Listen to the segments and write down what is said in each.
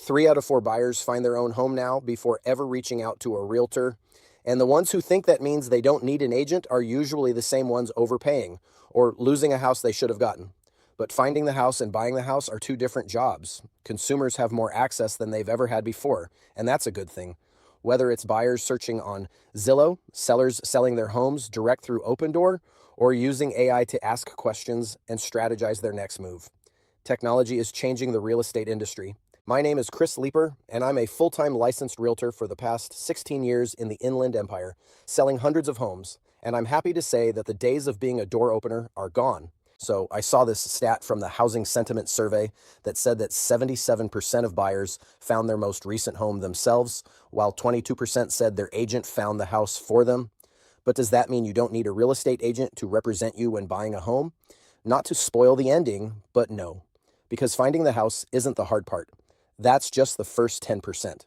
3 out of 4 buyers find their own home now before ever reaching out to a realtor. And the ones who think that means they don't need an agent are usually the same ones overpaying or losing a house they should have gotten. But finding the house and buying the house are two different jobs. Consumers have more access than they've ever had before, and that's a good thing. Whether it's buyers searching on Zillow, sellers selling their homes direct through Opendoor, or using AI to ask questions and strategize their next move. Technology is changing the real estate industry. My name is Chris Leeper, and I'm a full-time licensed realtor for the past 16 years in the Inland Empire, selling hundreds of homes, and I'm happy to say that the days of being a door opener are gone. So I saw this stat from the Housing Sentiment Survey that said that 77% of buyers found their most recent home themselves, while 22% said their agent found the house for them. But does that mean you don't need a real estate agent to represent you when buying a home? Not to spoil the ending, but no. Because finding the house isn't the hard part. That's just the first 10%.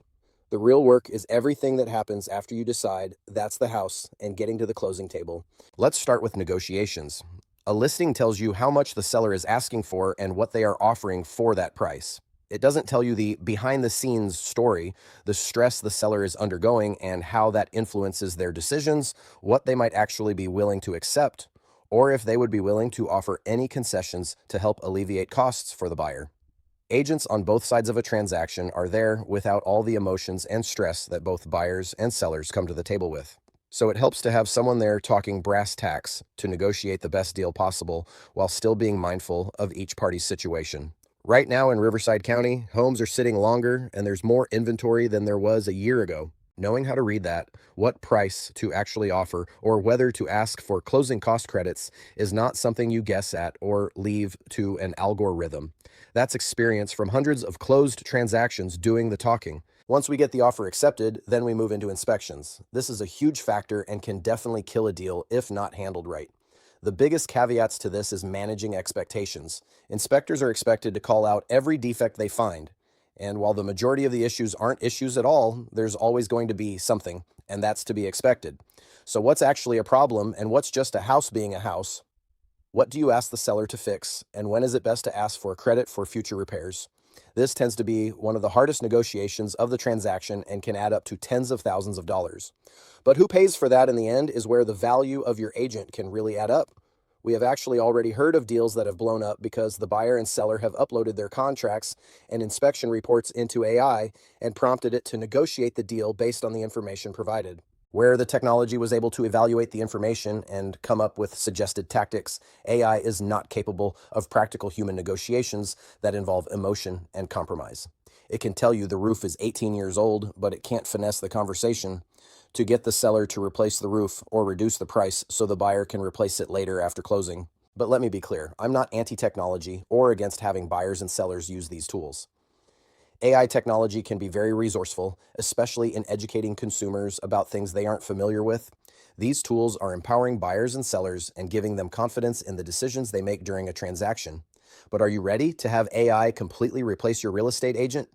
The real work is everything that happens after you decide that's the house and getting to the closing table. Let's start with negotiations. A listing tells you how much the seller is asking for and what they are offering for that price. It doesn't tell you the behind-the-scenes story, the stress the seller is undergoing and how that influences their decisions, what they might actually be willing to accept, or if they would be willing to offer any concessions to help alleviate costs for the buyer. Agents on both sides of a transaction are there without all the emotions and stress that both buyers and sellers come to the table with. So it helps to have someone there talking brass tacks to negotiate the best deal possible while still being mindful of each party's situation. Right now in Riverside County, homes are sitting longer and there's more inventory than there was a year ago. Knowing how to read that, what price to actually offer, or whether to ask for closing cost credits is not something you guess at or leave to an algorithm. That's experience from hundreds of closed transactions doing the talking. Once we get the offer accepted, then we move into inspections. This is a huge factor and can definitely kill a deal if not handled right. The biggest caveats to this is managing expectations. Inspectors are expected to call out every defect they find. And while the majority of the issues aren't issues at all, there's always going to be something, and that's to be expected. So what's actually a problem and what's just a house being a house? What do you ask the seller to fix, and when is it best to ask for credit for future repairs? This tends to be one of the hardest negotiations of the transaction and can add up to tens of thousands of dollars. But who pays for that in the end is where the value of your agent can really add up. We have actually already heard of deals that have blown up because the buyer and seller have uploaded their contracts and inspection reports into AI and prompted it to negotiate the deal based on the information provided. Where the technology was able to evaluate the information and come up with suggested tactics, AI is not capable of practical human negotiations that involve emotion and compromise. It can tell you the roof is 18 years old, but it can't finesse the conversation to get the seller to replace the roof or reduce the price so the buyer can replace it later after closing. But let me be clear, I'm not anti-technology or against having buyers and sellers use these tools. AI technology can be very resourceful, especially in educating consumers about things they aren't familiar with. These tools are empowering buyers and sellers and giving them confidence in the decisions they make during a transaction. But are you ready to have AI completely replace your real estate agent?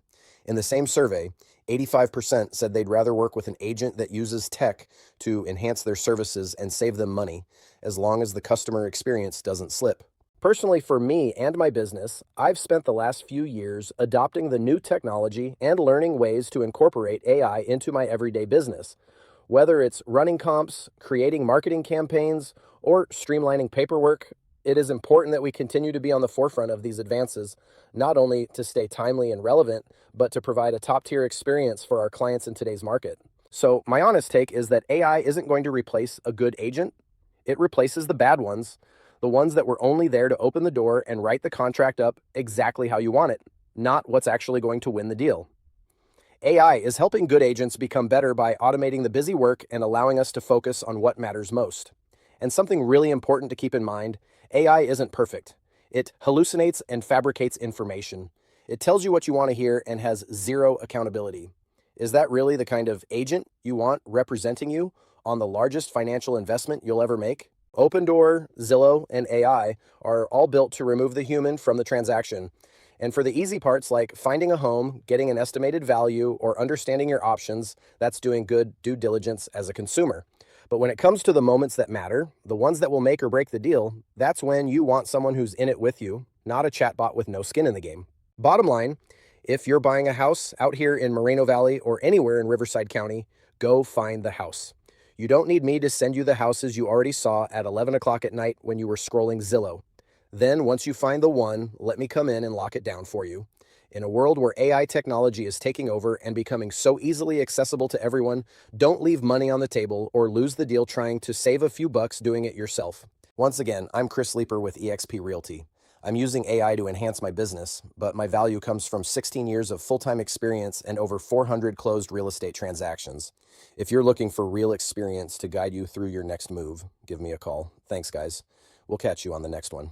In the same survey, 85% said they'd rather work with an agent that uses tech to enhance their services and save them money, as long as the customer experience doesn't slip. Personally, for me and my business, I've spent the last few years adopting the new technology and learning ways to incorporate AI into my everyday business. Whether it's running comps, creating marketing campaigns, or streamlining paperwork, it is important that we continue to be on the forefront of these advances, not only to stay timely and relevant, but to provide a top-tier experience for our clients in today's market. So my honest take is that AI isn't going to replace a good agent. It replaces the bad ones, the ones that were only there to open the door and write the contract up exactly how you want it, not what's actually going to win the deal. AI is helping good agents become better by automating the busy work and allowing us to focus on what matters most. And something really important to keep in mind, AI isn't perfect. It hallucinates and fabricates information. It tells you what you want to hear and has zero accountability. Is that really the kind of agent you want representing you on the largest financial investment you'll ever make? Opendoor, Zillow, and AI are all built to remove the human from the transaction. And for the easy parts like finding a home, getting an estimated value, or understanding your options, that's doing good due diligence as a consumer. But when it comes to the moments that matter, the ones that will make or break the deal, that's when you want someone who's in it with you, not a chatbot with no skin in the game. Bottom line, If you're buying a house out here in Moreno Valley or anywhere in Riverside County, go find the house. You don't need me to send you the houses you already saw at 11 o'clock at night when you were scrolling Zillow. Then, once you find the one, let me come in and lock it down for you. In a world where AI technology is taking over and becoming so easily accessible to everyone, don't leave money on the table or lose the deal trying to save a few bucks doing it yourself. Once again, I'm Chris Leeper with eXp Realty. I'm using AI to enhance my business, but my value comes from 16 years of full-time experience and over 400 closed real estate transactions. If you're looking for real experience to guide you through your next move, give me a call. Thanks, guys. We'll catch you on the next one.